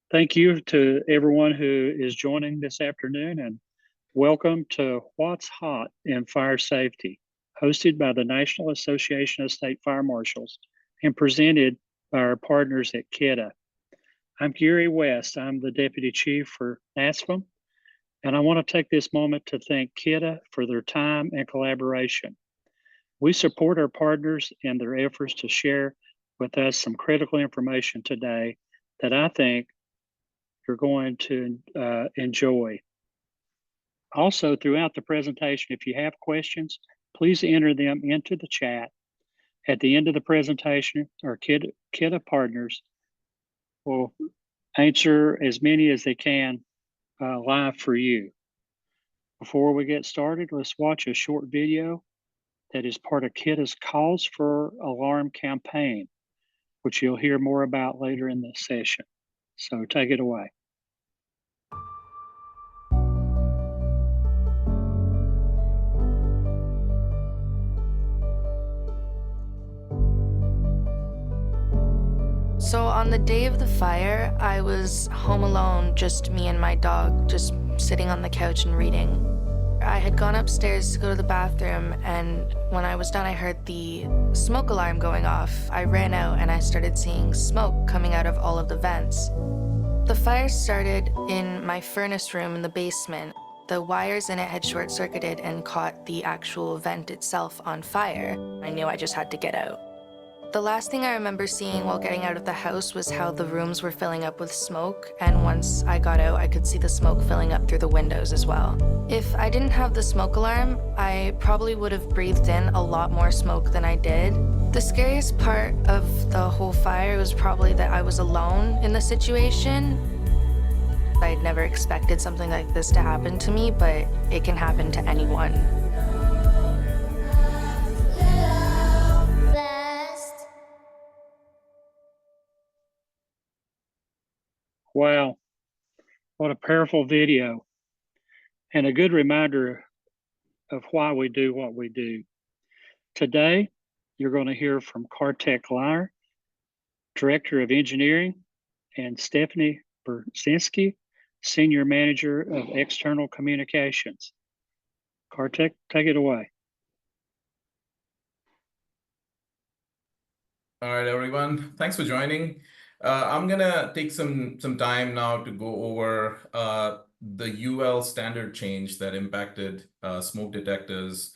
Thank you to everyone who is joining this afternoon, and welcome to What's Hot in Fire Safety, hosted by the National Association of State Fire Marshals and presented by our partners at Kidde. I'm Gary West. I'm the Deputy Chief for NASFM, and I want to take this moment to thank Kidde for their time and collaboration. We support our partners in their efforts to share with us some critical information today that I think you're going to enjoy. Also, throughout the presentation, if you have questions, please enter them into the chat. At the end of the presentation, our Kidde partners will answer as many as they can live for you. Before we get started, let's watch a short video that is part of Kidde's Cause for Alarm campaign, which you'll hear more about later in the session. So take it away. So on the day of the fire, I was home alone, just me and my dog, just sitting on the couch and reading. I had gone upstairs to go to the bathroom, and when I was done, I heard the smoke alarm going off. I ran out and I started seeing smoke coming out of all of the vents. The fire started in my furnace room in the basement. The wires in it had short-circuited and caught the actual vent itself on fire. I knew I just had to get out. The last thing I remember seeing while getting out of the house was how the rooms were filling up with smoke, and once I got out, I could see the smoke filling up through the windows as well. If I didn't have the smoke alarm, I probably would have breathed in a lot more smoke than I did. The scariest part of the whole fire was probably that I was alone in the situation. I'd never expected something like this to happen to me, but it can happen to anyone. Wow, what a powerful video and a good reminder of why we do what we do. Today, you're going to hear from Kartek Lyer, Director of Engineering, and Stephanie Berzinski, Senior Manager of External Communications. Kartek, take it away. All right, everyone. Thanks for joining. I'm gonna take some time now to go over the UL standard change that impacted smoke detectors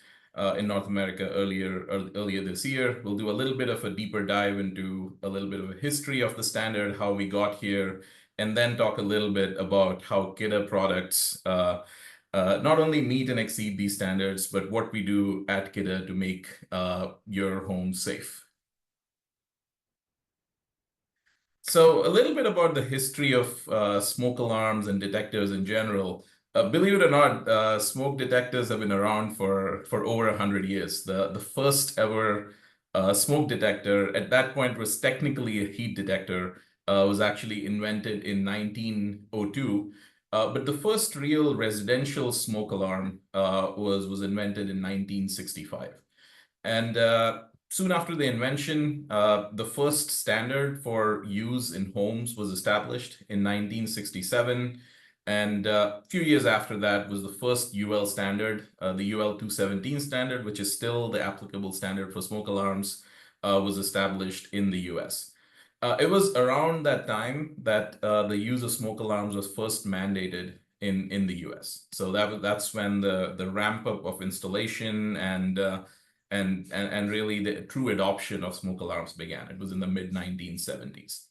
in North America earlier this year. We'll do a little bit of a deeper dive into a little bit of a history of the standard, how we got here, and then talk a little bit about how Kidde products not only meet and exceed these standards, but what we do at Kidde to make your home safe. So a little bit about the history of smoke alarms and detectors in general. Believe it or not, smoke detectors have been around for over 100 years. The first ever smoke detector at that point was technically a heat detector, was actually invented in 1902. But the first real residential smoke alarm was invented in 1965. And soon after the invention, the first standard for use in homes was established in 1967. And a few years after that was the first UL standard, the UL 217 standard, which is still the applicable standard for smoke alarms, was established in the US. It was around that time that the use of smoke alarms was first mandated in the US. So that's when the ramp up of installation and really the true adoption of smoke alarms began. It was in the mid-1970s.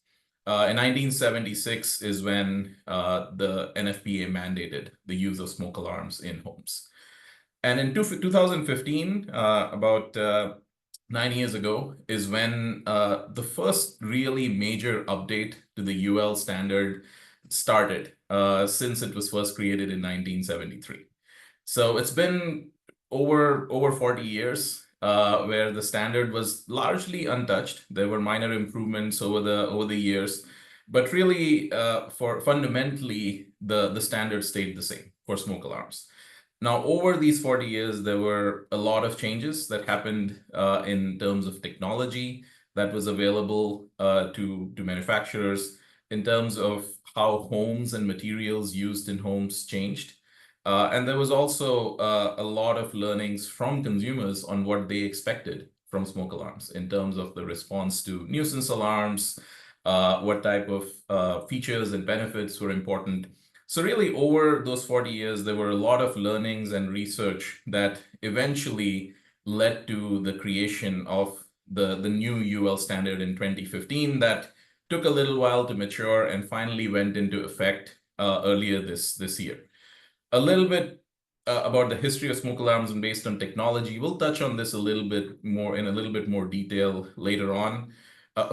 In 1976 is when the NFPA mandated the use of smoke alarms in homes. And in 2015, about 9 years ago, is when the first really major update to the UL standard started, since it was first created in 1973. So it's been over 40 years where the standard was largely untouched. There were minor improvements over the years, but really, fundamentally, the standard stayed the same for smoke alarms. Now, over these 40 years, there were a lot of changes that happened in terms of technology that was available to manufacturers, in terms of how homes and materials used in homes changed. And there was also a lot of learnings from consumers on what they expected from smoke alarms in terms of the response to nuisance alarms, what type of features and benefits were important. So really over those 40 years, there were a lot of learnings and research that eventually led to the creation of the new UL standard in 2015 that took a little while to mature and finally went into effect earlier this year. A little bit about the history of smoke alarms and based on technology. We'll touch on this a little bit more in a little bit more detail later on.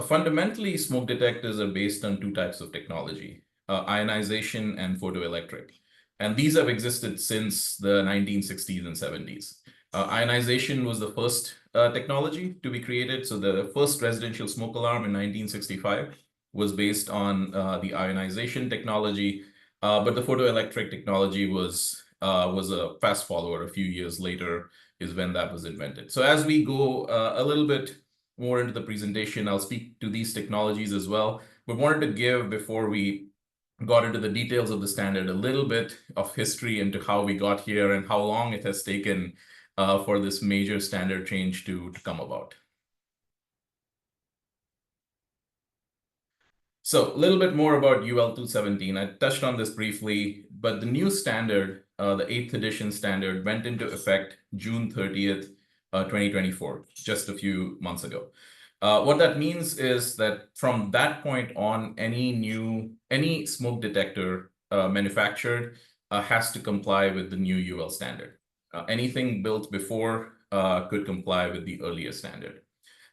Fundamentally, smoke detectors are based on two types of technology, ionization and photoelectric. And these have existed since the 1960s and 70s. Ionization was the first technology to be created. So the first residential smoke alarm in 1965 was based on the ionization technology. But the photoelectric technology was a fast follower. A few years later is when that was invented. So as we go a little bit more into the presentation, I'll speak to these technologies as well. But wanted to give, before we got into the details of the standard, a little bit of history into how we got here and how long it has taken for this major standard change to come about. So a little bit more about UL 217. I touched on this briefly, but the new standard, the 8th edition standard, went into effect June 30th, 2024, just a few months ago. What that means is that from that point on, any smoke detector manufactured has to comply with the new UL standard. Anything built before could comply with the earlier standard.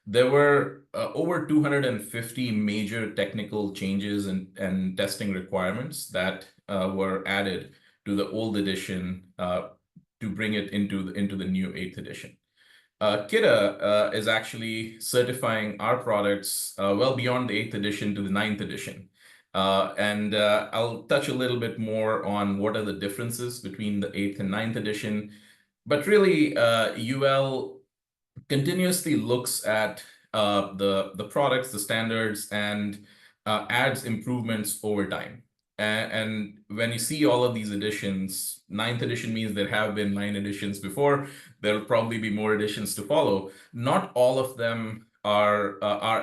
There were over 250 major technical changes and testing requirements that were added to the old edition to bring it into the new 8th edition. Kidde is actually certifying our products well beyond the 8th edition to the 9th edition. And I'll touch a little bit more on what are the differences between the 8th and 9th edition. But really, UL continuously looks at the products, the standards, and adds improvements over time. And when you see all of these editions, 9th edition means there have been 9 editions before. There'll probably be more editions to follow. Not all of them are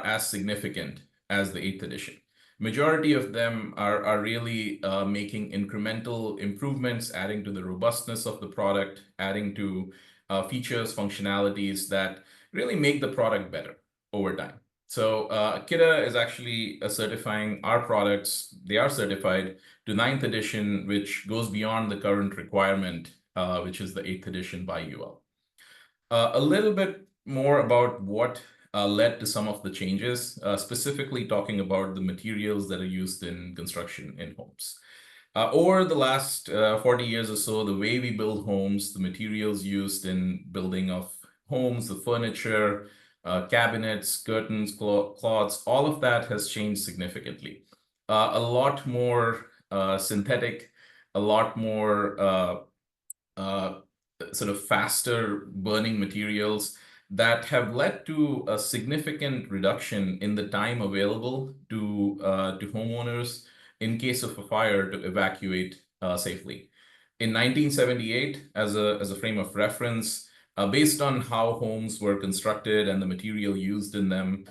as significant as the 8th edition. Majority of them are really making incremental improvements, adding to the robustness of the product, adding to features, functionalities that really make the product better over time. So Kidde is actually certifying our products. They are certified to 9th edition, which goes beyond the current requirement, which is the 8th edition by UL. A little bit more about what led to some of the changes, specifically talking about the materials that are used in construction in homes. Over the last 40 years or so, the way we build homes, the materials used in building of homes, the furniture, cabinets, curtains, cloths, all of that has changed significantly. A lot more synthetic, a lot more sort of faster burning materials that have led to a significant reduction in the time available to homeowners in case of a fire to evacuate safely. In 1978, as a frame of reference, based on how homes were constructed and the material used in them,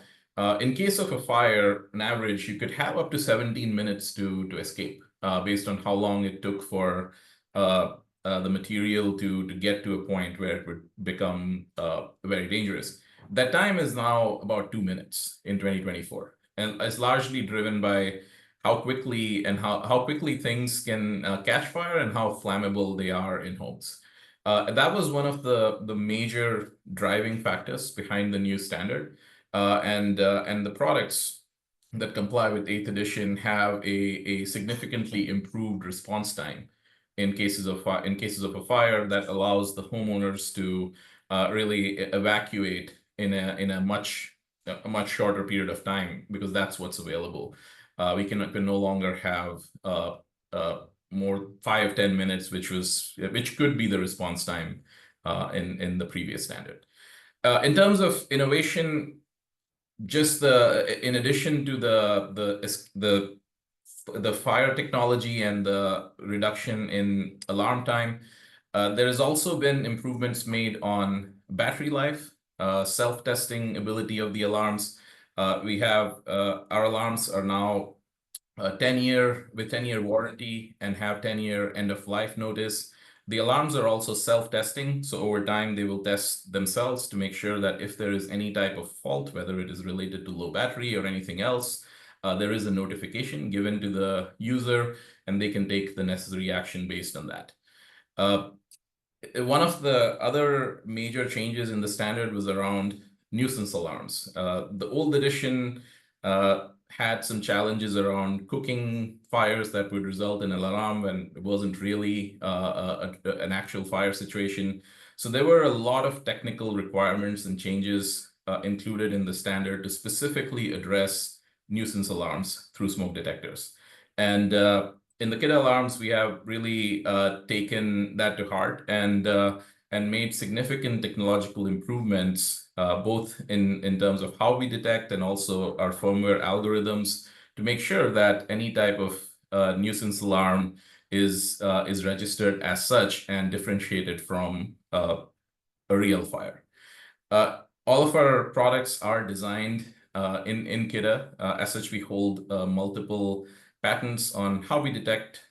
in case of a fire, on average, you could have up to 17 minutes to escape, based on how long it took for the material to get to a point where it would become very dangerous. That time is now about 2 minutes in 2024, and it's largely driven by how quickly things can catch fire and how flammable they are in homes. That was one of the major driving factors behind the new standard, and the products that comply with 8th edition have a significantly improved response time in cases of a fire that allows the homeowners to really evacuate in a much shorter period of time, because that's what's available. We can no longer have more 5-10 minutes, which could be the response time in the previous standard. In terms of innovation, just in addition to the the fire technology and the reduction in alarm time. There has also been improvements made on battery life, self-testing ability of the alarms. We have our alarms are now 10-year warranty and have 10-year end of life notice. The alarms are also self-testing, so over time they will test themselves to make sure that if there is any type of fault, whether it is related to low battery or anything else, there is a notification given to the user and they can take the necessary action based on that. One of the other major changes in the standard was around nuisance alarms. The old edition had some challenges around cooking fires that would result in an alarm when it wasn't really an actual fire situation. So there were a lot of technical requirements and changes included in the standard to specifically address nuisance alarms through smoke detectors. And in the Kidde alarms, we have really taken that to heart and made significant technological improvements, both in terms of how we detect and also our firmware algorithms to make sure that any type of nuisance alarm is registered as such and differentiated from a real fire. All of our products are designed in Kidde. As such, we hold multiple patents on how we detect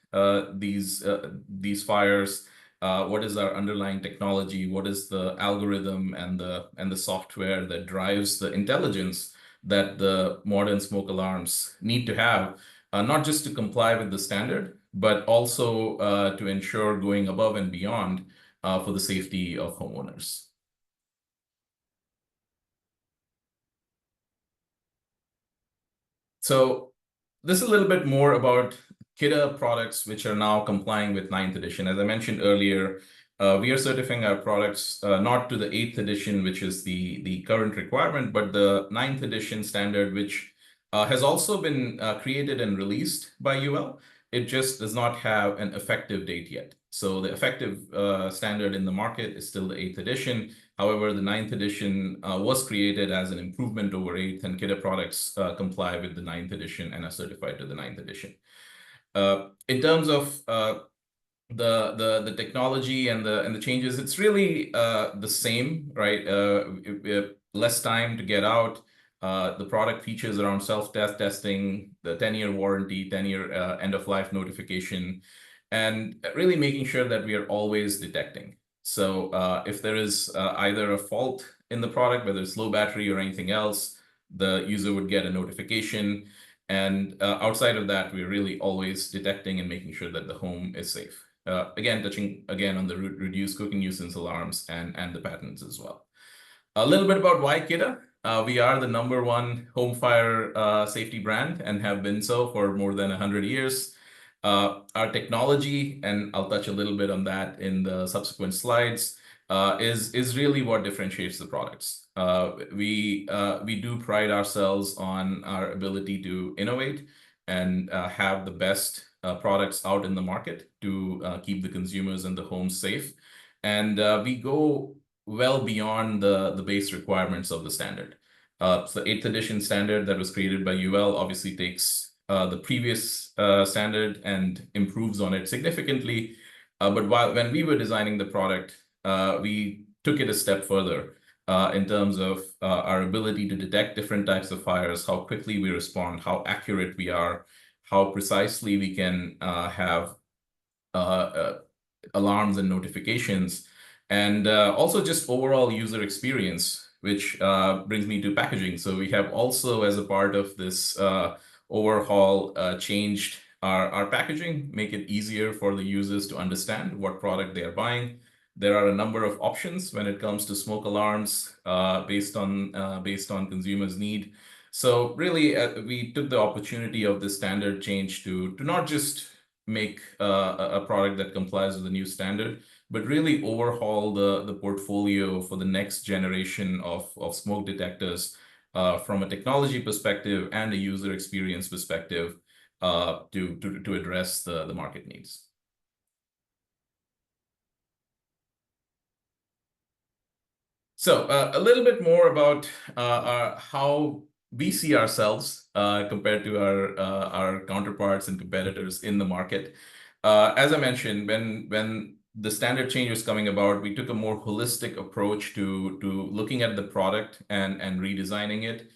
these fires. What is our underlying technology? What is the algorithm and the software that drives the intelligence that the modern smoke alarms need to have, not just to comply with the standard, but also to ensure going above and beyond for the safety of homeowners. So this is a little bit more about Kidde products, which are now complying with 9th edition. As I mentioned earlier, we are certifying our products not to the 8th edition, which is the current requirement, but the 9th edition standard, which has also been created and released by UL. It just does not have an effective date yet. So the effective standard in the market is still the 8th edition. However, the 9th edition was created as an improvement over 8th, and Kidde products comply with the 9th edition and are certified to the 9th edition. In terms of the technology and the changes, it's really the same, right? Less time to get out. The product features around self-testing, the 10-year warranty, 10-year end of life notification, and really making sure that we are always detecting. So if there is either a fault in the product, whether it's low battery or anything else, the user would get a notification. And outside of that, we're really always detecting and making sure that the home is safe. Again, touching again on the reduced cooking nuisance alarms and the patents as well. A little bit about why Kidde. We are the #1 home fire safety brand and have been so for more than 100 years. Our technology, and I'll touch a little bit on that in the subsequent slides, is really what differentiates the products. We do pride ourselves on our ability to innovate and have the best products out in the market to keep the consumers and the homes safe. And we go well beyond the base requirements of the standard. So the 8th edition standard that was created by UL obviously takes the previous standard and improves on it significantly. But when we were designing the product, we took it a step further in terms of our ability to detect different types of fires, how quickly we respond, how accurate we are, how precisely we can have alarms and notifications, and also just overall user experience, which brings me to packaging. So we have also, as a part of this overhaul, changed our packaging, make it easier for the users to understand what product they are buying. There are a number of options when it comes to smoke alarms based on consumers' need. So really, we took the opportunity of this standard change to not just make a product that complies with the new standard, but really overhaul the portfolio for the next generation of smoke detectors from a technology perspective and a user experience perspective to address the market needs. So a little bit more about how we see ourselves compared to our counterparts and competitors in the market. As I mentioned, when the standard change was coming about, we took a more holistic approach to looking at the product and redesigning it.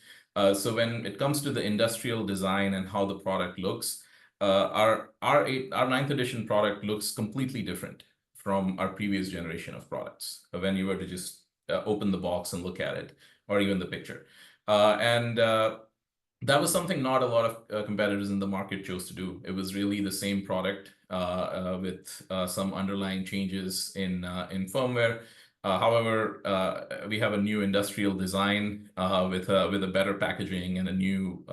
So when it comes to the industrial design and how the product looks, our ninth edition product looks completely different from our previous generation of products. When you were to just open the box and look at it, or even the picture. And that was something not a lot of competitors in the market chose to do. It was really the same product with some underlying changes in firmware. However, we have a new industrial design with a better packaging and a new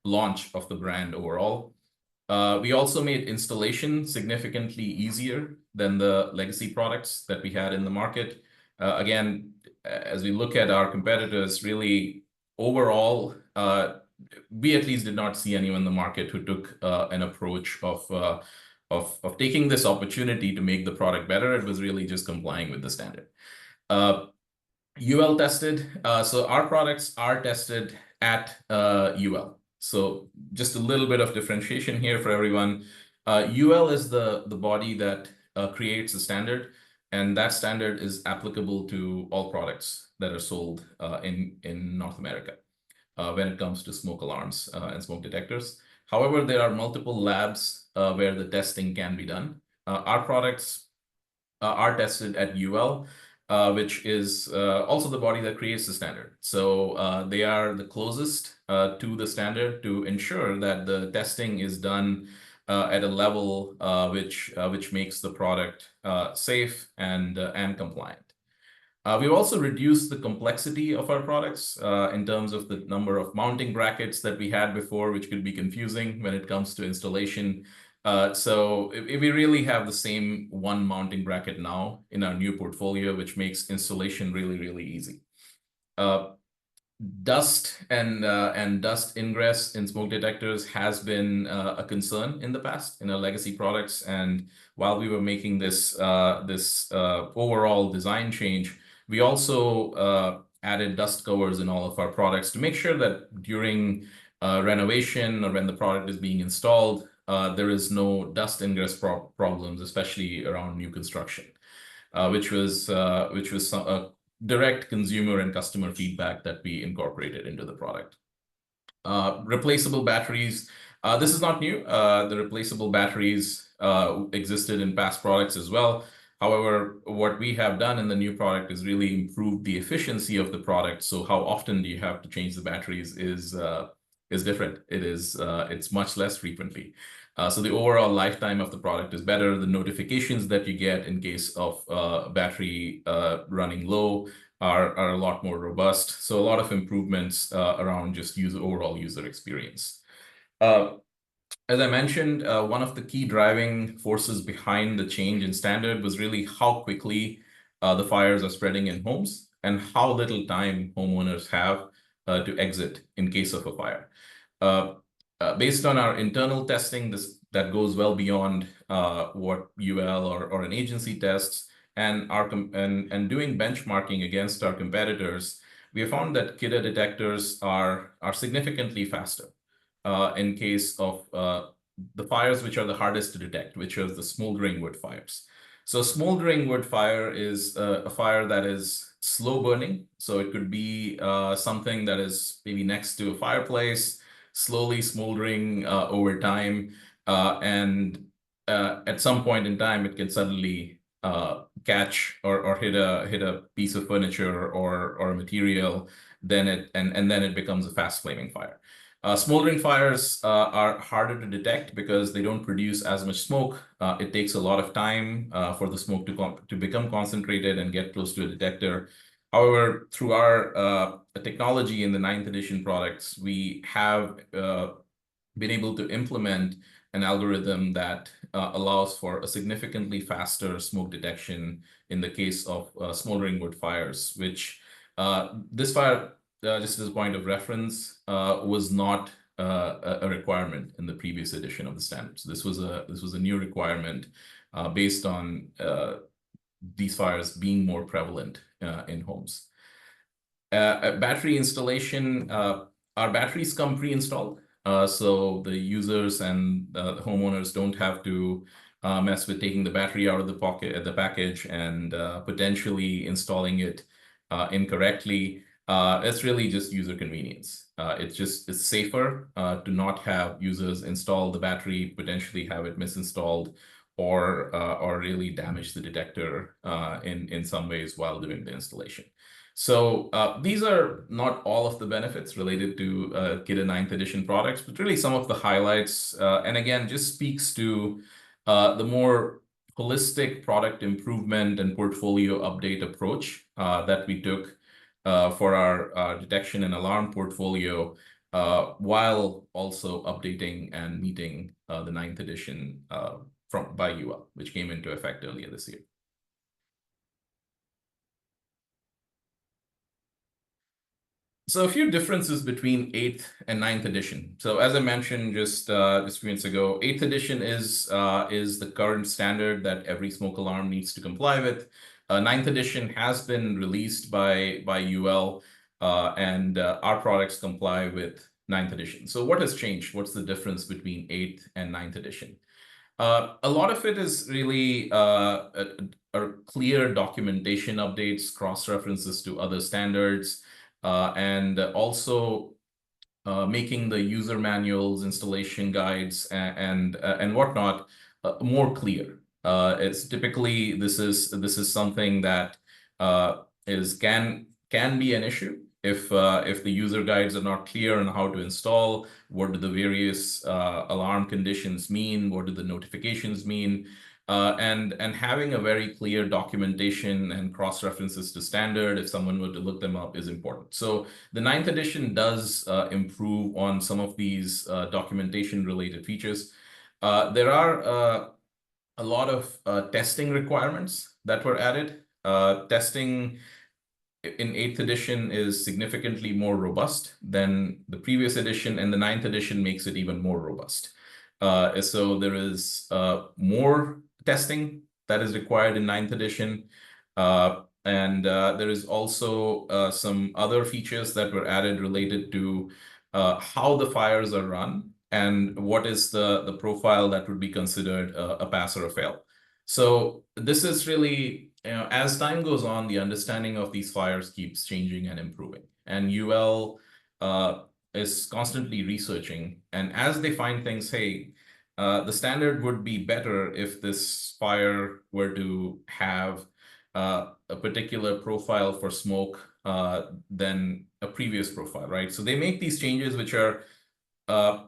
launch of the brand overall. We also made installation significantly easier than the legacy products that we had in the market. Again, as we look at our competitors, really overall, we at least did not see anyone in the market who took an approach of taking this opportunity to make the product better. It was really just complying with the standard. UL tested. So our products are tested at UL. So just a little bit of differentiation here for everyone. UL is the body that creates the standard, and that standard is applicable to all products that are sold in North America when it comes to smoke alarms and smoke detectors. However, there are multiple labs where the testing can be done. Our products are tested at UL, which is also the body that creates the standard. So they are the closest to the standard to ensure that the testing is done at a level which makes the product safe and compliant. We've also reduced the complexity of our products in terms of the number of mounting brackets that we had before, which could be confusing when it comes to installation. So we really have the same one mounting bracket now in our new portfolio, which makes installation really, really easy. Dust and dust ingress in smoke detectors has been a concern in the past in our legacy products. And while we were making this overall design change, we also added dust covers in all of our products to make sure that during renovation or when the product is being installed, there is no dust ingress problems, especially around new construction, which was some direct consumer and customer feedback that we incorporated into the product. Replaceable batteries. This is not new. The replaceable batteries existed in past products as well. However, what we have done in the new product is really improve the efficiency of the product. So how often do you have to change the batteries is different. It's much less frequently. So the overall lifetime of the product is better. The notifications that you get in case of battery running low are a lot more robust. So a lot of improvements around just overall user experience. As I mentioned, one of the key driving forces behind the change in standard was really how quickly the fires are spreading in homes and how little time homeowners have to exit in case of a fire. Based on our internal testing, that goes well beyond what UL or an agency tests, and doing benchmarking against our competitors, we have found that Kidde detectors are significantly faster in case of the fires which are the hardest to detect, which are the smoldering wood fires. So smoldering wood fire is a fire that is slow burning. So it could be something that is maybe next to a fireplace, slowly smoldering over time. And at some point in time, it can suddenly catch or hit a piece of furniture or a material, then it becomes a fast flaming fire. Smoldering fires are harder to detect because they don't produce as much smoke. It takes a lot of time for the smoke to become concentrated and get close to a detector. However, through our technology in the 9th edition products, we have been able to implement an algorithm that allows for a significantly faster smoke detection in the case of smoldering wood fires, which this fire, just as a point of reference, was not a requirement in the previous edition of the standards. This was a new requirement based on these fires being more prevalent in homes. Battery installation. Our batteries come pre-installed, so the users and the homeowners don't have to mess with taking the battery out of the package and potentially installing it incorrectly. It's really just user convenience. It's safer to not have users install the battery, potentially have it misinstalled, or really damage the detector in some ways while doing the installation. So these are not all of the benefits related to Kidde 9th edition products, but really some of the highlights. And again, just speaks to the more holistic product improvement and portfolio update approach that we took for our detection and alarm portfolio, while also updating and meeting the 9th edition by UL, which came into effect earlier this year. So a few differences between 8th and 9th edition. So as I mentioned just a few minutes ago, 8th edition is the current standard that every smoke alarm needs to comply with. 9th edition has been released by UL, and our products comply with 9th edition. So what has changed? What's the difference between 8th and 9th edition? A lot of it is really a clear documentation updates, cross-references to other standards, and also making the user manuals, installation guides, and whatnot more clear. It's typically this is something that can be an issue if the user guides are not clear on how to install. What do the various alarm conditions mean? What do the notifications mean? And having a very clear documentation and cross references to standard, if someone were to look them up, is important. So the 9th edition does improve on some of these documentation related features. There are a lot of testing requirements that were added. Testing in 8th edition is significantly more robust than the previous edition, and the 9th edition makes it even more robust. So there is more testing that is required in 9th edition. And there is also some other features that were added related to how the fires are run and what is the profile that would be considered a pass or a fail. So this is really, as time goes on, the understanding of these fires keeps changing and improving. And UL is constantly researching. And as they find things, hey, the standard would be better if this fire were to have a particular profile for smoke than a previous profile, right? So they make these changes, which are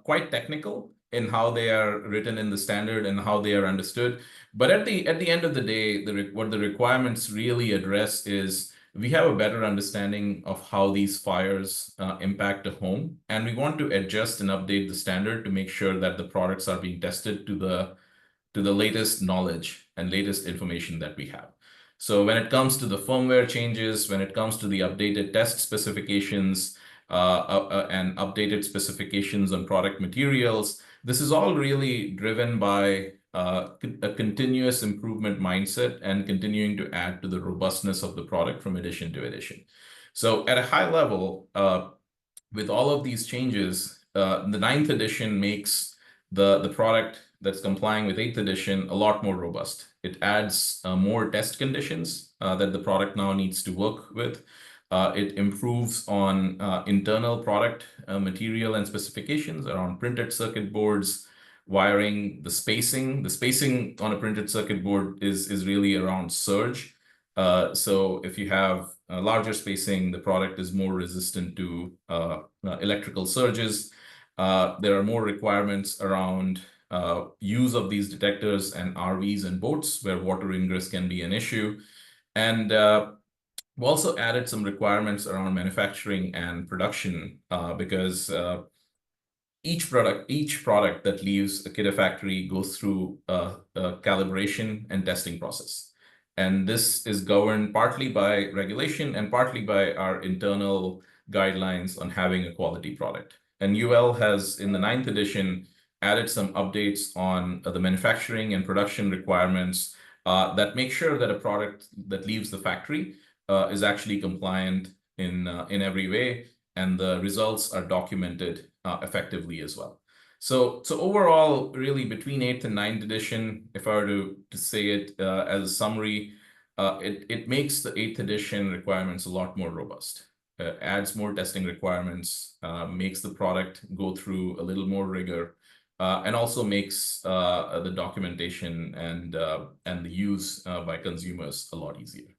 quite technical in how they are written in the standard and how they are understood. But at the end of the day, what the requirements really address is we have a better understanding of how these fires impact a home, and we want to adjust and update the standard to make sure that the products are being tested to the latest knowledge and latest information that we have. So when it comes to the firmware changes, when it comes to the updated test specifications, and updated specifications on product materials, this is all really driven by a continuous improvement mindset and continuing to add to the robustness of the product from edition to edition. So at a high level, with all of these changes, the 9th edition makes the product that's complying with 8th edition a lot more robust. It adds more test conditions that the product now needs to work with. It improves on internal product material and specifications around printed circuit boards, wiring, the spacing. The spacing on a printed circuit board is really around surge. So if you have larger spacing, the product is more resistant to electrical surges. There are more requirements around use of these detectors and RVs and boats where water ingress can be an issue. And we also added some requirements around manufacturing and production because each product that leaves a Kidde factory goes through a calibration and testing process. And this is governed partly by regulation and partly by our internal guidelines on having a quality product. And UL has, in the 9th edition, added some updates on the manufacturing and production requirements that make sure that a product that leaves the factory is actually compliant in every way. and the results are documented effectively as well. So overall, really between 8th and 9th edition, if I were to say it as a summary, it makes the 8th edition requirements a lot more robust. Adds more testing requirements, makes the product go through a little more rigor, and also makes the documentation and the use by consumers a lot easier.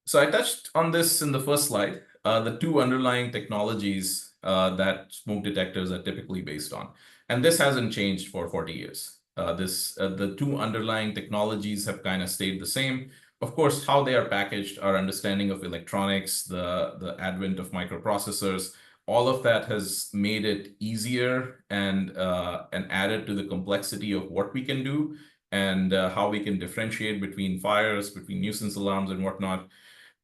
So I touched on this in the first slide, the two underlying technologies that smoke detectors are typically based on. And this hasn't changed for 40 years. The two underlying technologies have kind of stayed the same. Of course, how they are packaged, our understanding of electronics, the advent of microprocessors, all of that has made it easier and added to the complexity of what we can do and how we can differentiate between fires, between nuisance alarms and whatnot.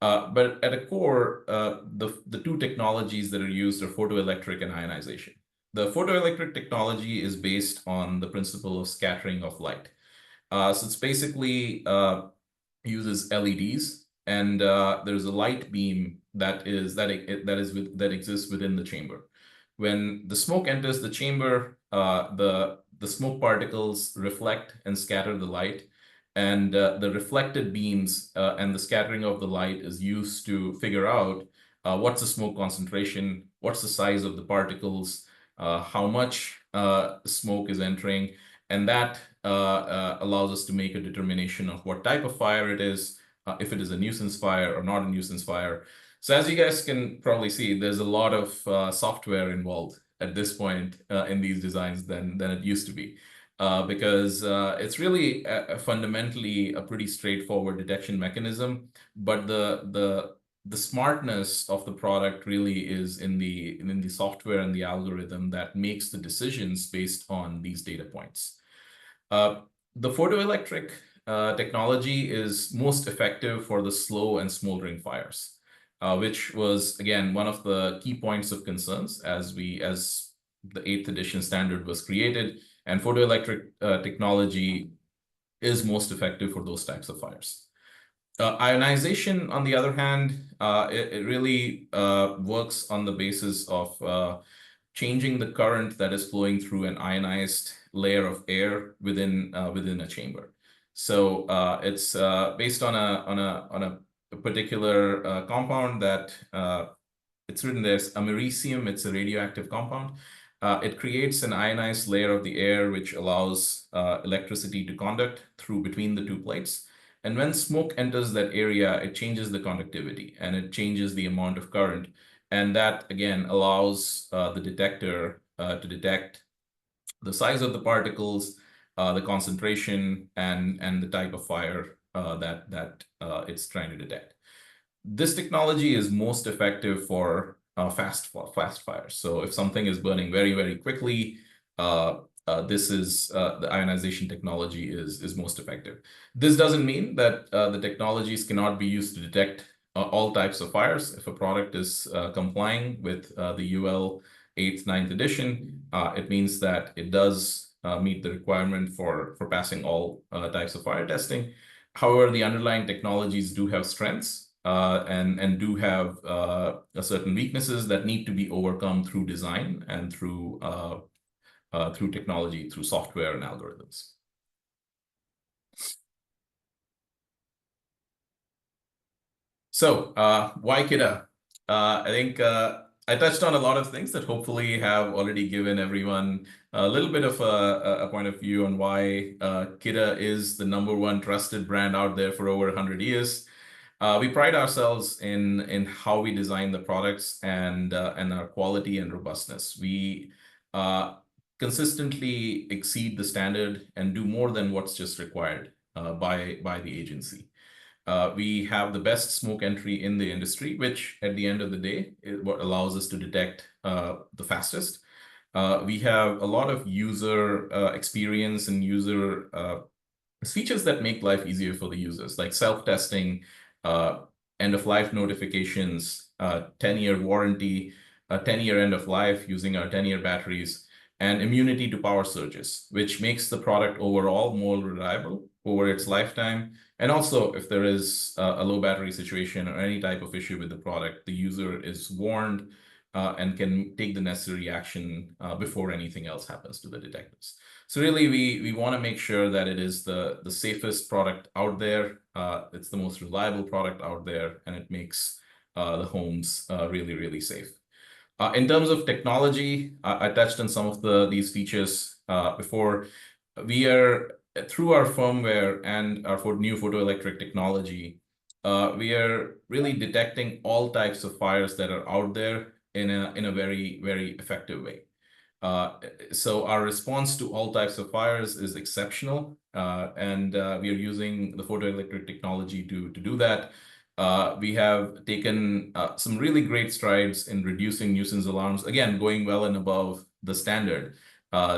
But at a core, the two technologies that are used are photoelectric and ionization. The photoelectric technology is based on the principle of scattering of light. So it's basically uses LEDs, and there's a light beam that exists within the chamber. When the smoke enters the chamber, the smoke particles reflect and scatter the light, and the reflected beams and the scattering of the light is used to figure out what's the smoke concentration, what's the size of the particles, how much smoke is entering, and that allows us to make a determination of what type of fire it is, if it is a nuisance fire or not a nuisance fire. So as you guys can probably see, there's a lot of software involved at this point in these designs than it used to be. Because it's really fundamentally a pretty straightforward detection mechanism, but the smartness of the product really is in the software and the algorithm that makes the decisions based on these data points. The photoelectric technology is most effective for the slow and smoldering fires, which was, again, one of the key points of concerns as the 8th edition standard was created. And photoelectric technology is most effective for those types of fires. Ionization, on the other hand, it really works on the basis of changing the current that is flowing through an ionized layer of air within a chamber. So it's based on a particular compound that it's written there, americium. It's a radioactive compound. It creates an ionized layer of the air, which allows electricity to conduct through between the two plates. And when smoke enters that area, it changes the conductivity and it changes the amount of current. And that, again, allows the detector to detect the size of the particles, the concentration, and the type of fire that it's trying to detect. This technology is most effective for fast fires. So if something is burning very, very quickly, the ionization technology is most effective. This doesn't mean that the technologies cannot be used to detect all types of fires. If a product is complying with the UL 8th, 9th edition, it means that it does meet the requirement for passing all types of fire testing. However, the underlying technologies do have strengths and do have certain weaknesses that need to be overcome through design and through technology, through software and algorithms. So why Kidde? I think I touched on a lot of things that hopefully have already given everyone a little bit of a point of view on why Kidde is the #1 trusted brand out there for over 100 years. We pride ourselves in how we design the products and our quality and robustness. We consistently exceed the standard and do more than what's just required by the agency. We have the best smoke entry in the industry, which at the end of the day is what allows us to detect the fastest. We have a lot of user experience and user features that make life easier for the users, like self-testing, end-of-life notifications, 10-year warranty, 10-year end of life using our 10-year batteries. and immunity to power surges, which makes the product overall more reliable over its lifetime. And also, if there is a low battery situation or any type of issue with the product, the user is warned and can take the necessary action before anything else happens to the detectors. So really, we want to make sure that it is the safest product out there. It's the most reliable product out there, and it makes the homes really, really safe. In terms of technology, I touched on some of these features before. We are, through our firmware and our new photoelectric technology, we are really detecting all types of fires that are out there in a very, very effective way. So our response to all types of fires is exceptional, and we are using the photoelectric technology to do that. We have taken some really great strides in reducing nuisance alarms, again, going well and above the standard.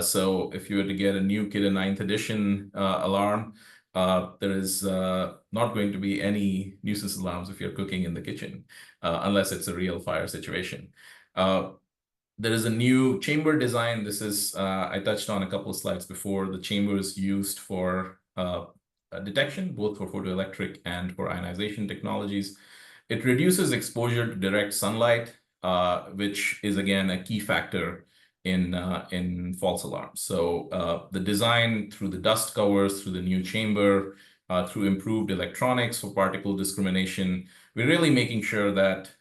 So if you were to get a new Kidde 9th edition alarm, there is not going to be any nuisance alarms if you're cooking in the kitchen, unless it's a real fire situation. There is a new chamber design. This is, I touched on a couple of slides before, the chamber is used for detection, both for photoelectric and for ionization technologies. It reduces exposure to direct sunlight, which is, again, a key factor in false alarms. So the design through the dust covers, through the new chamber, through improved electronics for particle discrimination, we're really making sure that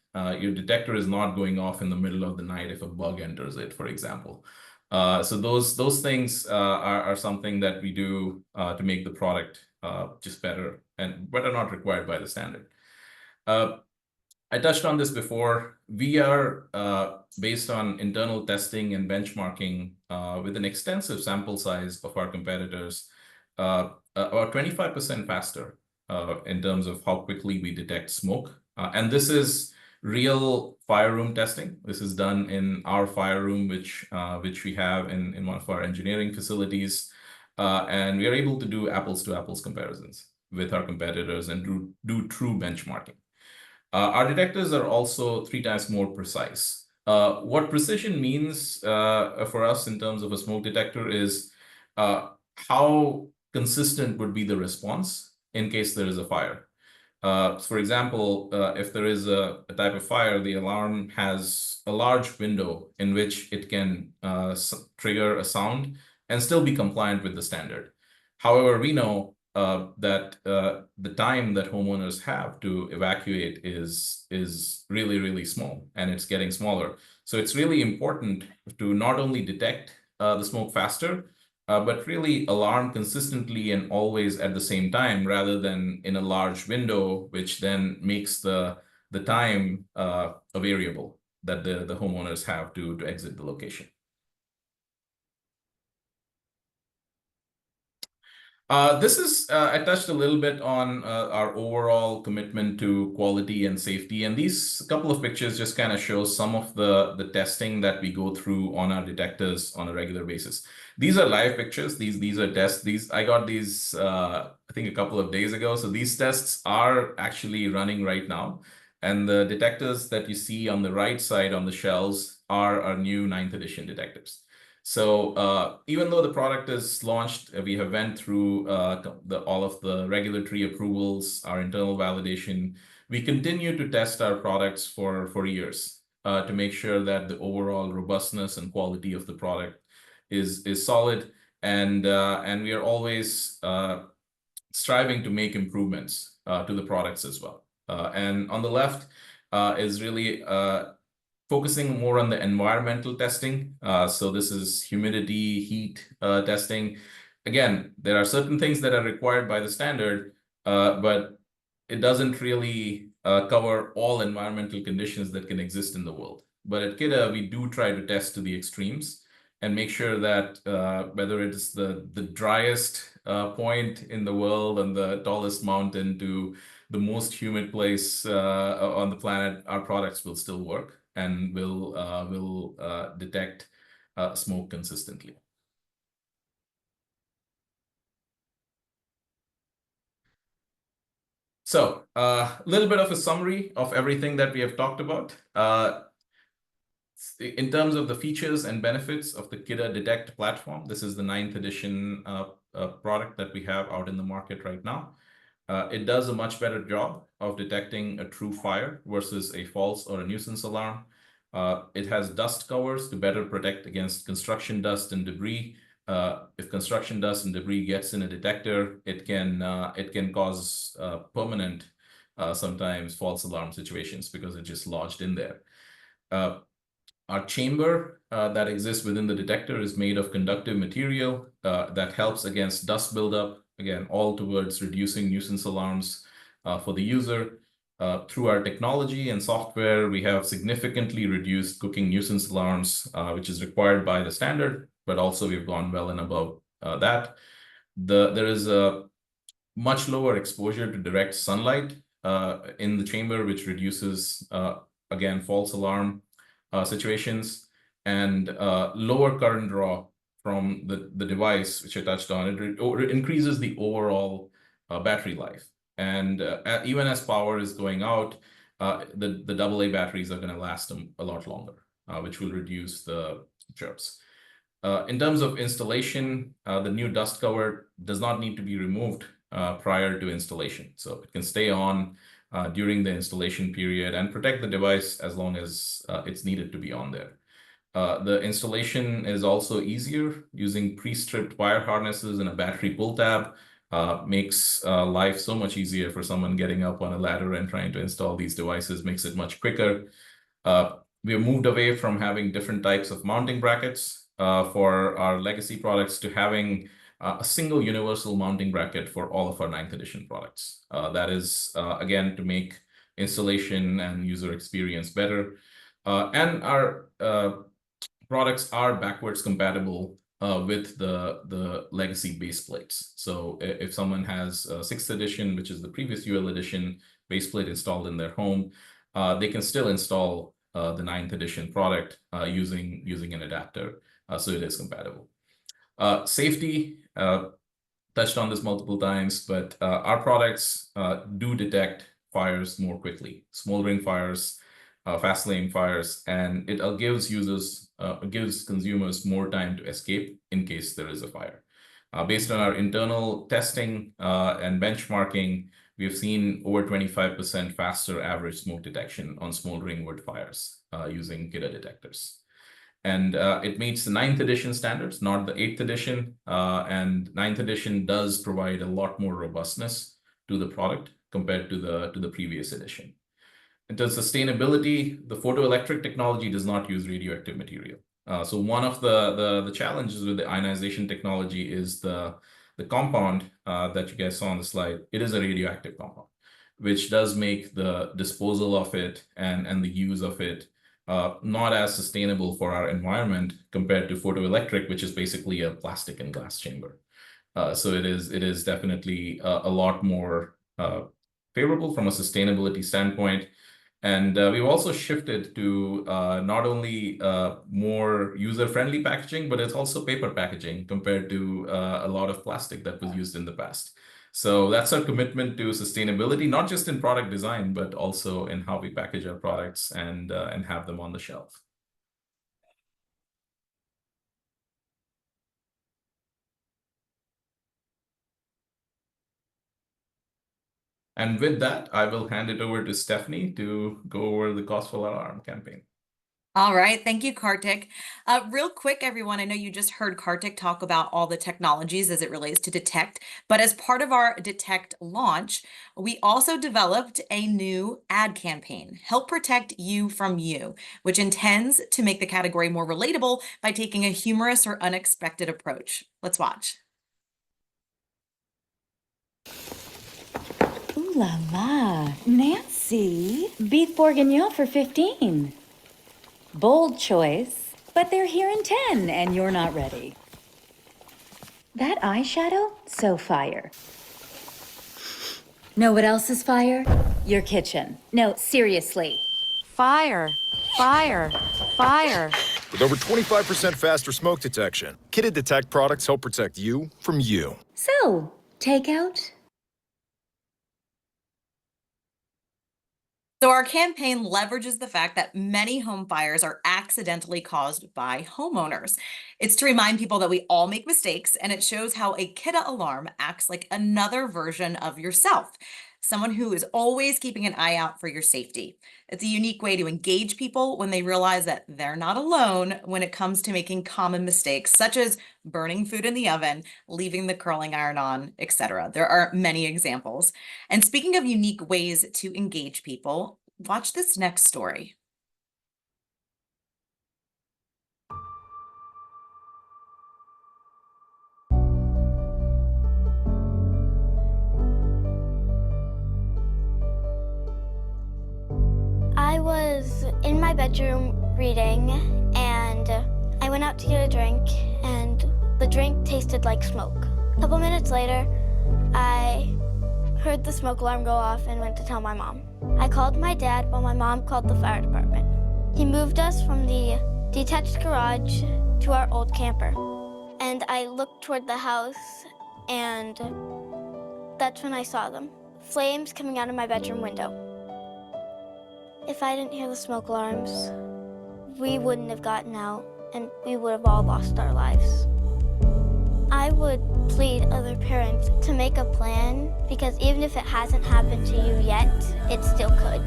your detector is not going off in the middle of the night if a bug enters it, for example. So those things are something that we do to make the product just better, but are not required by the standard. I touched on this before. We are, based on internal testing and benchmarking with an extensive sample size of our competitors, about 25% faster in terms of how quickly we detect smoke. And this is real fire room testing. This is done in our fire room, which we have in one of our engineering facilities. And we are able to do apples to apples comparisons with our competitors and do true benchmarking. Our detectors are also 3 times more precise. What precision means for us in terms of a smoke detector is how consistent would be the response in case there is a fire. For example, if there is a type of fire, the alarm has a large window in which it can trigger a sound and still be compliant with the standard. However, we know that the time that homeowners have to evacuate is really, really small, and it's getting smaller. So it's really important to not only detect the smoke faster, but really alarm consistently and always at the same time, rather than in a large window, which then makes the time a variable that the homeowners have to exit the location. This is, I touched a little bit on our overall commitment to quality and safety. And these couple of pictures just kind of show some of the testing that we go through on our detectors on a regular basis. These are live pictures. These are tests. I got these, I think, a couple of days ago. So these tests are actually running right now. And the detectors that you see on the right side on the shelves are our new 9th edition detectors. So even though the product is launched, we have went through all of the regulatory approvals, our internal validation. We continue to test our products for years to make sure that the overall robustness and quality of the product is solid, and we are always striving to make improvements to the products as well. And on the left is really focusing more on the environmental testing. So this is humidity, heat testing. Again, there are certain things that are required by the standard, but it doesn't really cover all environmental conditions that can exist in the world. But at Kidde, we do try to test to the extremes and make sure that whether it's the driest point in the world and the tallest mountain to the most humid place on the planet, our products will still work and will detect smoke consistently. So a little bit of a summary of everything that we have talked about. In terms of the features and benefits of the Kidde Detect platform, this is the 9th edition product that we have out in the market right now. It does a much better job of detecting a true fire versus a false or a nuisance alarm. It has dust covers to better protect against construction dust and debris. If construction dust and debris gets in a detector, it can cause permanent, sometimes false alarm situations because it just lodged in there. Our chamber that exists within the detector is made of conductive material that helps against dust buildup, again, all towards reducing nuisance alarms for the user. Through our technology and software, we have significantly reduced cooking nuisance alarms, which is required by the standard, but also we've gone well and above that. There is a much lower exposure to direct sunlight in the chamber, which reduces, again, false alarm situations, and lower current draw from the device, which I touched on. It increases the overall battery life. And even as power is going out, the AA batteries are going to last a lot longer, which will reduce the chirps. In terms of installation, the new dust cover does not need to be removed prior to installation. So it can stay on during the installation period and protect the device as long as it's needed to be on there. The installation is also easier using pre-stripped wire harnesses and a battery pull tab. Makes life so much easier for someone getting up on a ladder and trying to install these devices, makes it much quicker. We have moved away from having different types of mounting brackets for our legacy products to having a single universal mounting bracket for all of our 9th edition products. That is, again, to make installation and user experience better. And our products are backwards compatible with the legacy base plates. So if someone has a 6th edition, which is the previous UL edition base plate installed in their home, they can still install the 9th edition product using an adapter. So it is compatible. Safety, touched on this multiple times, but our products do detect fires more quickly, smoldering fires, fast flame fires, and it gives consumers more time to escape in case there is a fire. Based on our internal testing and benchmarking, we've seen over 25% faster average smoke detection on smoldering wood fires using Kidde detectors. And it meets the 9th edition standards, not the 8th edition. And 9th edition does provide a lot more robustness to the product compared to the previous edition. In terms of sustainability, the photoelectric technology does not use radioactive material. So one of the challenges with the ionization technology is the compound that you guys saw on the slide. It is a radioactive compound, which does make the disposal of it and the use of it not as sustainable for our environment compared to photoelectric, which is basically a plastic and glass chamber. So it is definitely a lot more favorable from a sustainability standpoint. And we've also shifted to not only more user-friendly packaging, but it's also paper packaging compared to a lot of plastic that was used in the past. So that's our commitment to sustainability, not just in product design, but also in how we package our products and have them on the shelf. And with that, I will hand it over to Stephanie to go over the Costful Alarm campaign. All right. Thank you, Kartik. Real quick, everyone, I know you just heard Kartik talk about all the technologies as it relates to Detect, but as part of our Detect launch, we also developed a new ad campaign, Help Protect You from You, which intends to make the category more relatable by taking a humorous or unexpected approach. Let's watch. Ooh la la, Nancy. Beef bourguignon for 15. Bold choice, but they're here in 10 and you're not ready. That eyeshadow? So fire. Know what else is fire? Your kitchen. No, seriously. Fire, fire, fire. With over 25% faster smoke detection, Kidde Detect products help protect you from you. So, takeout? So our campaign leverages the fact that many home fires are accidentally caused by homeowners. It's to remind people that we all make mistakes, and it shows how a Kidde alarm acts like another version of yourself, someone who is always keeping an eye out for your safety. It's a unique way to engage people when they realize that they're not alone when it comes to making common mistakes, such as burning food in the oven, leaving the curling iron on, etc. There are many examples. And speaking of unique ways to engage people, watch this next story. I was in my bedroom reading, and I went out to get a drink, and the drink tasted like smoke. A couple minutes later, I heard the smoke alarm go off and went to tell my mom. I called my dad while my mom called the fire department. He moved us from the detached garage to our old camper. And I looked toward the house, and that's when I saw them. Flames coming out of my bedroom window. If I didn't hear the smoke alarms, we wouldn't have gotten out, and we would have all lost our lives. I would plead other parents to make a plan, because even if it hasn't happened to you yet, it still could.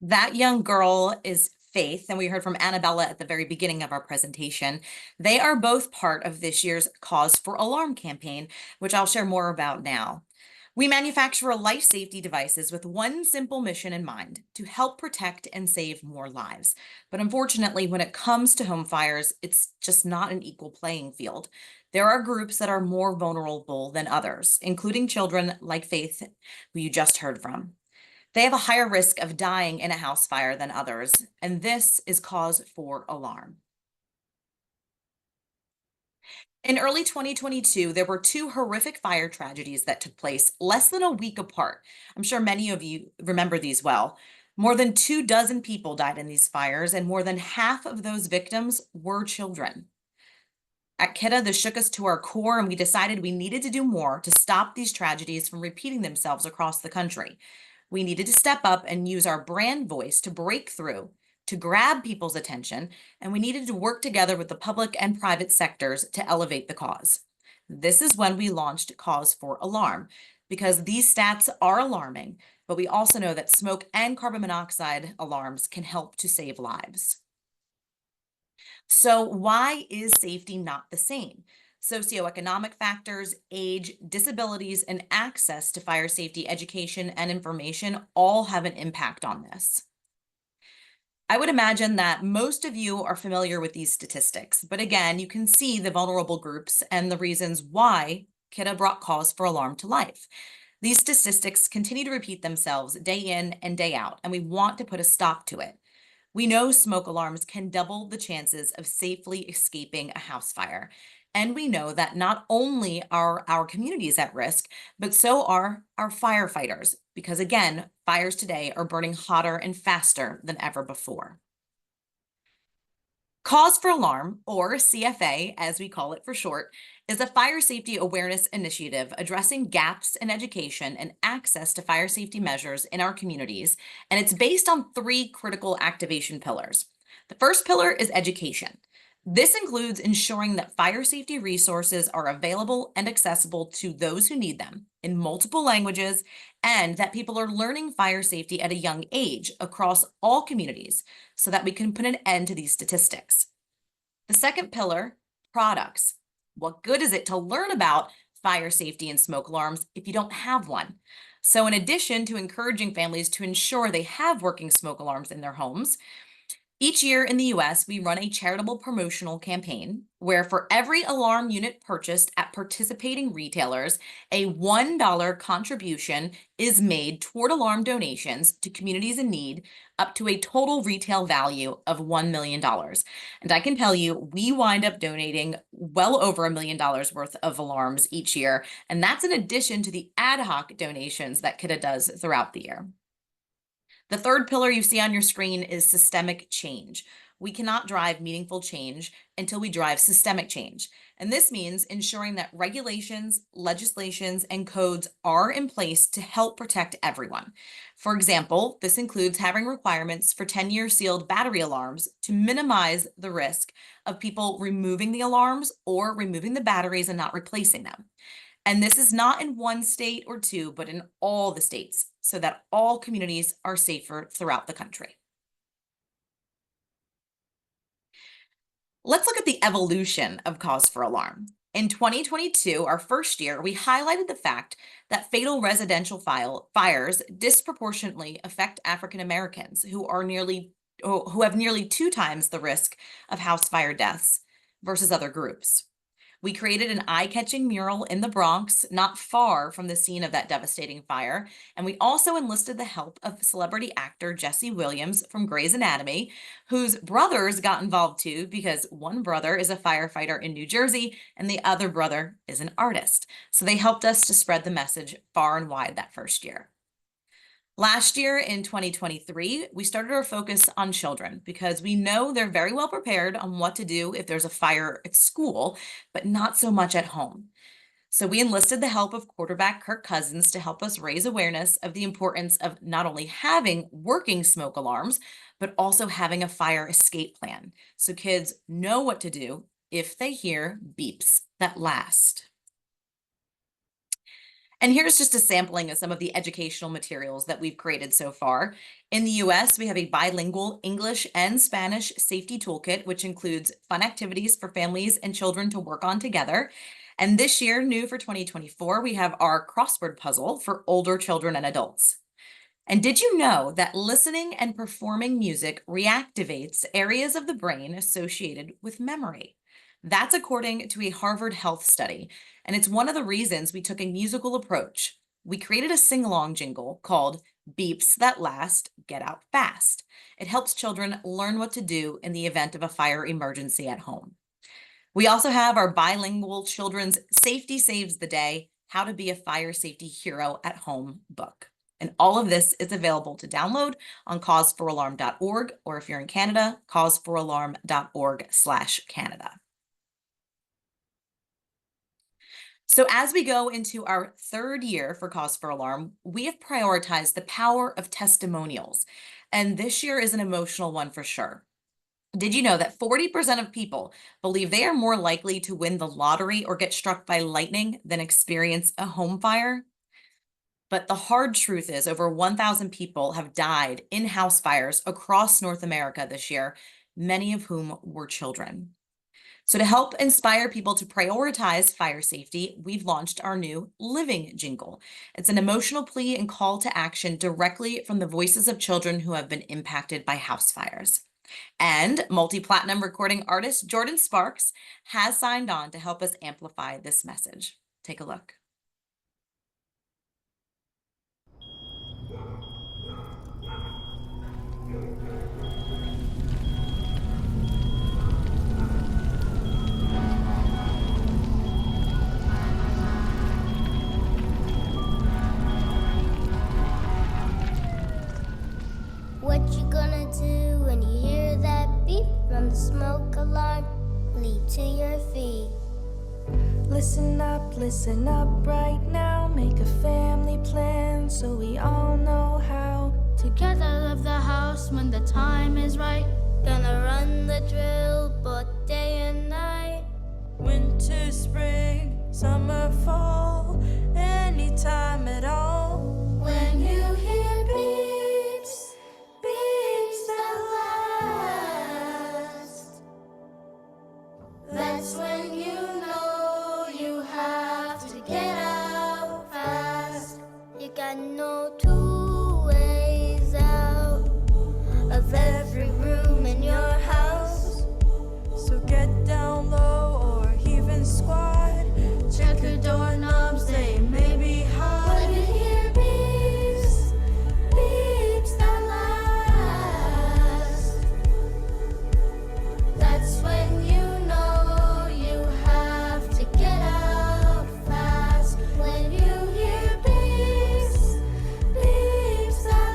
That young girl is Faith, and we heard from Annabella at the very beginning of our presentation. They are both part of this year's Cause for Alarm campaign, which I'll share more about now. We manufacture life safety devices with one simple mission in mind: to help protect and save more lives. But unfortunately, when it comes to home fires, it's just not an equal playing field. There are groups that are more vulnerable than others, including children like Faith, who you just heard from. They have a higher risk of dying in a house fire than others, and this is cause for alarm. In early 2022, there were two horrific fire tragedies that took place less than a week apart. I'm sure many of you remember these well. More than 24 people died in these fires, and more than half of those victims were children. At Kidde, this shook us to our core, and we decided we needed to do more to stop these tragedies from repeating themselves across the country. We needed to step up and use our brand voice to break through, to grab people's attention, and we needed to work together with the public and private sectors to elevate the cause. This is when we launched Cause for Alarm, because these stats are alarming, but we also know that smoke and carbon monoxide alarms can help to save lives. So why is safety not the same? Socioeconomic factors, age, disabilities, and access to fire safety education and information all have an impact on this. I would imagine that most of you are familiar with these statistics, but again, you can see the vulnerable groups and the reasons why Kidde brought Cause for Alarm to life. These statistics continue to repeat themselves day in and day out, and we want to put a stop to it. We know smoke alarms can double the chances of safely escaping a house fire. And we know that not only are our communities at risk, but so are our firefighters, because again, fires today are burning hotter and faster than ever before. Cause for Alarm, or CFA as we call it for short, is a fire safety awareness initiative addressing gaps in education and access to fire safety measures in our communities, and it's based on 3 critical activation pillars. The first pillar is education. This includes ensuring that fire safety resources are available and accessible to those who need them in multiple languages, and that people are learning fire safety at a young age across all communities so that we can put an end to these statistics. The second pillar, products. What good is it to learn about fire safety and smoke alarms if you don't have one? So in addition to encouraging families to ensure they have working smoke alarms in their homes, each year in the US, we run a charitable promotional campaign where for every alarm unit purchased at participating retailers, a $1 contribution is made toward alarm donations to communities in need, up to a total retail value of $1 million. And I can tell you, we wind up donating well over $1 million worth of alarms each year. And that's in addition to the ad hoc donations that Kidde does throughout the year. The third pillar you see on your screen is systemic change. We cannot drive meaningful change until we drive systemic change. And this means ensuring that regulations, legislations, and codes are in place to help protect everyone. For example, this includes having requirements for 10-year sealed battery alarms to minimize the risk of people removing the alarms or removing the batteries and not replacing them. And this is not in one state or two, but in all the states, so that all communities are safer throughout the country. Let's look at the evolution of cause for alarm. In 2022, our first year, we highlighted the fact that fatal residential fires disproportionately affect African Americans who have nearly 2 times the risk of house fire deaths versus other groups. We created an eye-catching mural in the Bronx, not far from the scene of that devastating fire, and we also enlisted the help of celebrity actor Jesse Williams from Grey's Anatomy, whose brothers got involved too, because one brother is a firefighter in New Jersey and the other brother is an artist. So they helped us to spread the message far and wide that first year. Last year in 2023, we started our focus on children because we know they're very well prepared on what to do if there's a fire at school, but not so much at home. So we enlisted the help of quarterback Kirk Cousins to help us raise awareness of the importance of not only having working smoke alarms, but also having a fire escape plan. So kids know what to do if they hear beeps that last. And here's just a sampling of some of the educational materials that we've created so far. In the US, we have a bilingual English and Spanish safety toolkit, which includes fun activities for families and children to work on together. And this year, new for 2024, we have our crossword puzzle for older children and adults. And did you know that listening and performing music reactivates areas of the brain associated with memory? That's according to a Harvard Health study, and it's one of the reasons we took a musical approach. We created a sing-along jingle called Beeps That Last, Get Out Fast. It helps children learn what to do in the event of a fire emergency at home. We also have our bilingual children's Safety Saves the Day, How to Be a Fire Safety Hero at Home book. And all of this is available to download on causeforalarm.org, or if you're in Canada, causeforalarm.org/Canada. So as we go into our third year for Cause for Alarm, we have prioritized the power of testimonials. And this year is an emotional one for sure. Did you know that 40% of people believe they are more likely to win the lottery or get struck by lightning than experience a home fire? But the hard truth is over 1,000 people have died in house fires across North America this year, many of whom were children. So to help inspire people to prioritize fire safety, we've launched our new Living Jingle. It's an emotional plea and call to action directly from the voices of children who have been impacted by house fires. And multi-platinum recording artist Jordan Sparks has signed on to help us amplify this message. Take a look. What you gonna do when you hear that beep from the smoke alarm? Leap to your feet. Listen up right now. Make a family plan so we all know how to get out of the house when the time is right. Gonna run the drill both day and night. Winter, spring, summer, fall, anytime at all. When you hear beeps, beeps that last, that's when you know you have to get out fast. You got no 2 ways out of every room in your house. So get down low or even squat. Check the doorknobs, they may be hot. When you hear beeps, beeps that last, that's when you know you have to get out fast. When you hear beeps, beeps that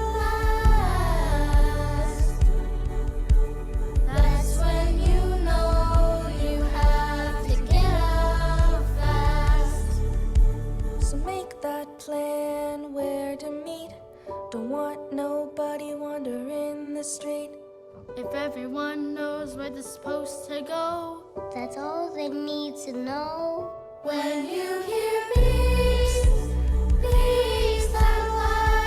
last, hard to meet. Don't want nobody wandering the street. If everyone knows where they're supposed to go, That's all they need to know. when you hear bees, bees that fly,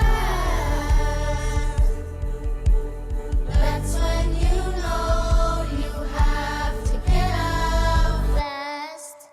that's when you know you have to get out fast.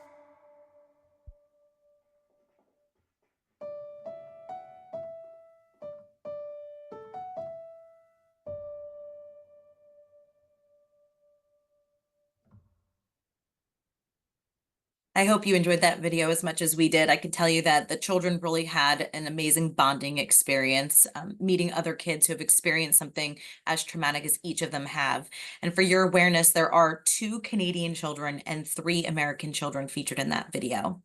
I hope you enjoyed that video as much as we did. I can tell you that the children really had an amazing bonding experience, meeting other kids who have experienced something as traumatic as each of them have. And for your awareness, there are 2 Canadian children and 3 American children featured in that video.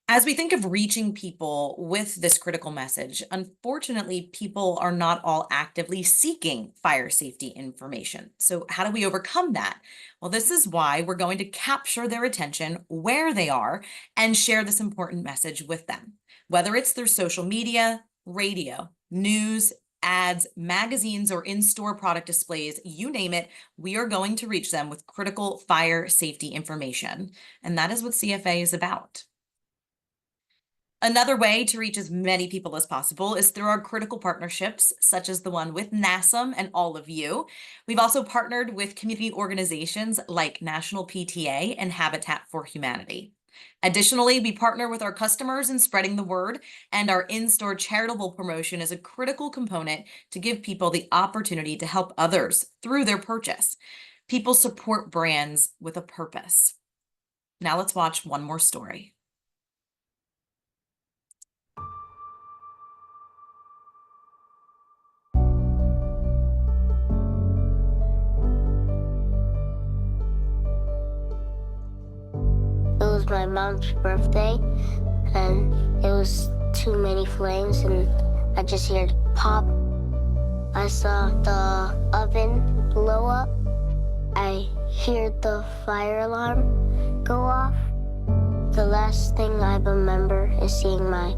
As we think of reaching people with this critical message, unfortunately, people are not all actively seeking fire safety information. So how do we overcome that? Well, this is why we're going to capture their attention where they are and share this important message with them. Whether it's through social media, radio, news, ads, magazines, or in-store product displays, you name it, we are going to reach them with critical fire safety information. And that is what CFA is about. Another way to reach as many people as possible is through our critical partnerships, such as the one with NASM and all of you. We've also partnered with community organizations like National PTA and Habitat for Humanity. Additionally, we partner with our customers in spreading the word, and our in-store charitable promotion is a critical component to give people the opportunity to help others through their purchase. People support brands with a purpose. Now let's watch one more story. It was my mom's birthday, and it was too many flames, and I just heard pop. I saw the oven blow up. I heard the fire alarm go off. The last thing I remember is seeing my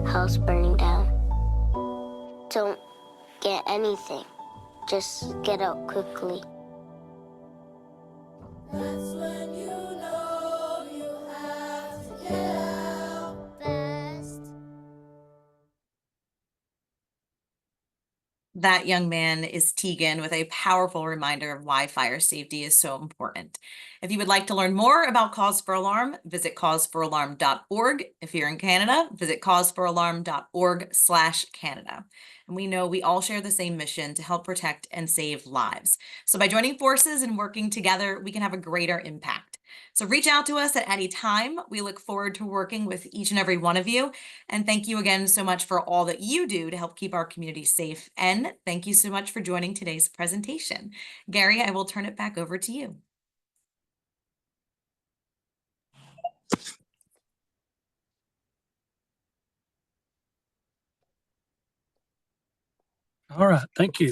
house burning down. Don't get anything. Just get out quickly. That's when you know you have to get out fast. That young man is Tegan with a powerful reminder of why fire safety is so important. If you would like to learn more about Cause for Alarm, visit causefораlarm.org. If you're in Canada, visit causefораlarm.org/Canada. And we know we all share the same mission to help protect and save lives. So by joining forces and working together, we can have a greater impact. So reach out to us at any time. We look forward to working with each and every one of you. And thank you again so much for all that you do to help keep our community safe. And thank you so much for joining today's presentation. Gary, I will turn it back over to you. All right, thank you.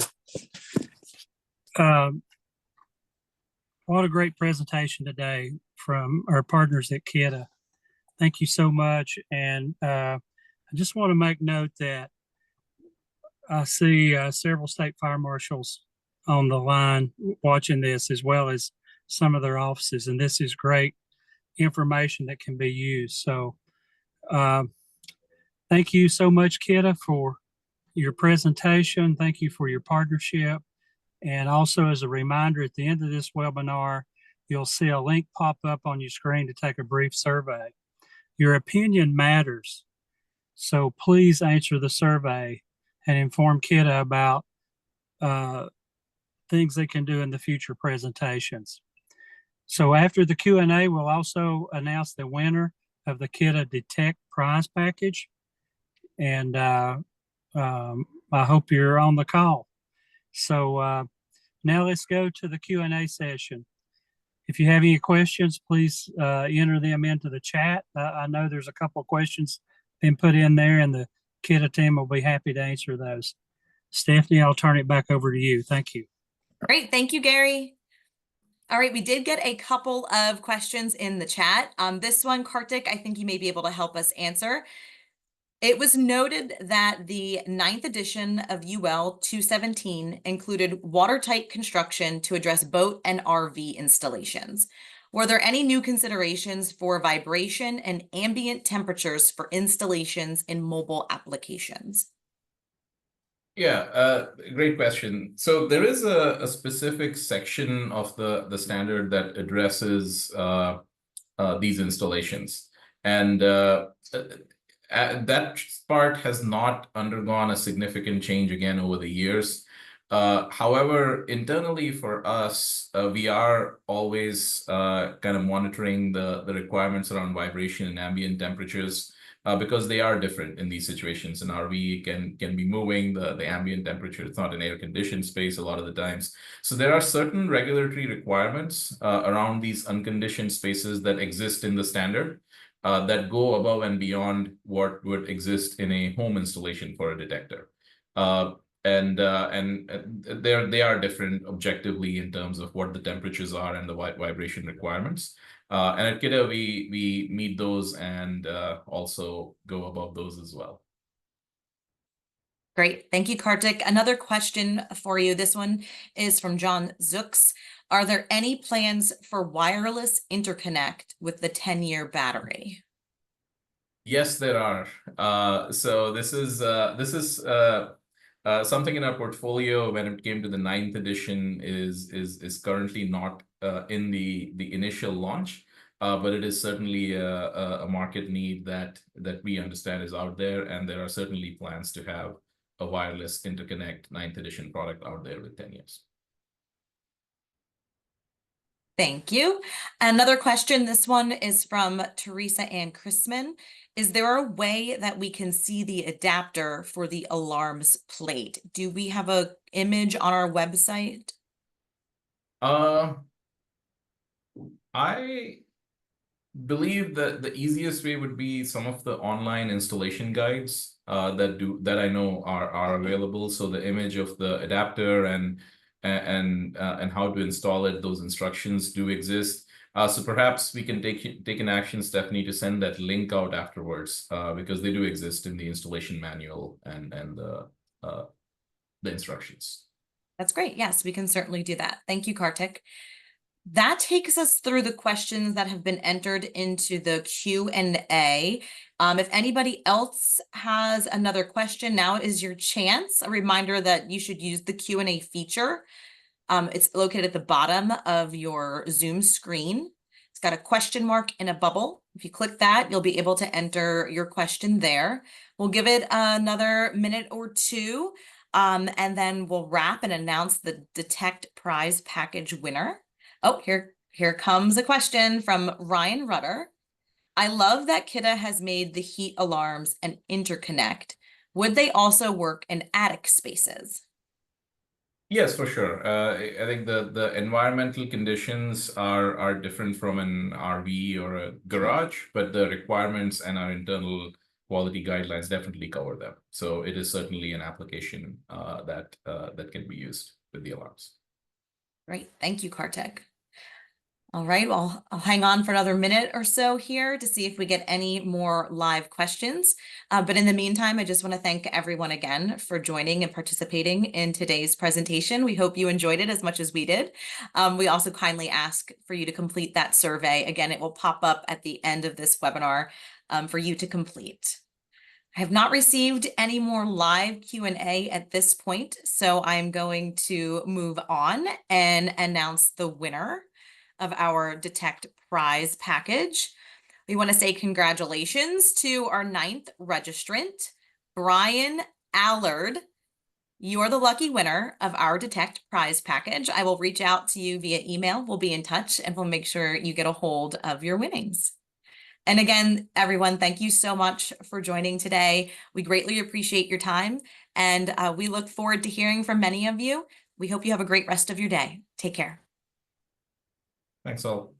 What a great presentation today from our partners at Kidde. Thank you so much. And I just want to make note that I see several state fire marshals on the line watching this, as well as some of their offices. And this is great information that can be used. So thank you so much, Kidde, for your presentation. Thank you for your partnership. And also, as a reminder, at the end of this webinar, you'll see a link pop up on your screen to take a brief survey. Your opinion matters. So please answer the survey and inform Kidde about things they can do in the future presentations. So after the Q&A, we'll also announce the winner of the Kidde Detect prize package. And I hope you're on the call. So now let's go to the Q&A session. If you have any questions, please enter them into the chat. I know there's a couple of questions been put in there, and the Kidde team will be happy to answer those. Stephanie, I'll turn it back over to you. Thank you. Great. Thank you, Gary. All right, we did get a couple of questions in the chat. This one, Kartik, I think you may be able to help us answer. It was noted that the 9th edition of UL 217 included watertight construction to address boat and RV installations. Were there any new considerations for vibration and ambient temperatures for installations in mobile applications? Yeah, great question. So there is a specific section of the standard that addresses these installations. And that part has not undergone a significant change again over the years. However, internally for us, we are always kind of monitoring the requirements around vibration and ambient temperatures because they are different in these situations. An RV can be moving, the ambient temperature, it's not an air-conditioned space a lot of the times. So there are certain regulatory requirements around these unconditioned spaces that exist in the standard that go above and beyond what would exist in a home installation for a detector. And they are different objectively in terms of what the temperatures are and the vibration requirements. And at Kidde, we meet those and also go above those as well. Great. Thank you, Kartik. Another question for you. This one is from John Zooks. Are there any plans for wireless interconnect with the 10-year battery? Yes, there are. So this is something in our portfolio when it came to the 9th edition is currently not in the initial launch, but it is certainly a market need that we understand is out there, and there are certainly plans to have a wireless interconnect 9th edition product out there with 10 years. Thank you. Another question, this one is from Teresa Ann Chrisman. Is there a way that we can see the adapter for the alarms plate? Do we have an image on our website? I believe that the easiest way would be some of the online installation guides that I know are available. So the image of the adapter and how to install it, those instructions do exist. So perhaps we can take an action, Stephanie, to send that link out afterwards because they do exist in the installation manual and the instructions. That's great. Yes, we can certainly do that. Thank you, Kartik. That takes us through the questions that have been entered into the Q&A. If anybody else has another question, now is your chance. A reminder that you should use the Q&A feature. It's located at the bottom of your Zoom screen. It's got a question mark in a bubble. If you click that, you'll be able to enter your question there. We'll give it another minute or two, and then we'll wrap and announce the Detect Prize Package winner. Oh, here comes a question from Ryan Rutter. I love that Kidde has made the heat alarms an interconnect. Would they also work in attic spaces? Yes, for sure. I think the environmental conditions are different from an RV or a garage, but the requirements and our internal quality guidelines definitely cover them. So it is certainly an application that can be used with the alarms. Great. Thank you, Kartik. All right, well, I'll hang on for another minute or so here to see if we get any more live questions. But in the meantime, I just want to thank everyone again for joining and participating in today's presentation. We hope you enjoyed it as much as we did. We also kindly ask for you to complete that survey. Again, it will pop up at the end of this webinar for you to complete. I have not received any more live Q&A at this point, so I'm going to move on and announce the winner of our Detect Prize package. We want to say congratulations to our 9th registrant, Brian Allard. You are the lucky winner of our Detect Prize package. I will reach out to you via email. We'll be in touch and we'll make sure you get a hold of your winnings. And again, everyone, thank you so much for joining today. We greatly appreciate your time, and we look forward to hearing from many of you. We hope you have a great rest of your day. Take care. Thanks all.